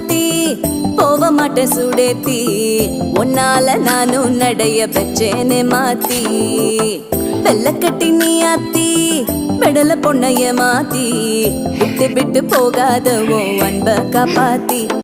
மாத்தி போக மாட்டேன் சுடேத்தி உன்னால நானும் நடைய பெச்சேனே மாத்தி வெள்ளக்கட்டி நீ ஆத்தி பெடல பொண்ணைய மாத்தி விட்டு விட்டு போகாதவோ அன்ப காப்பாத்தி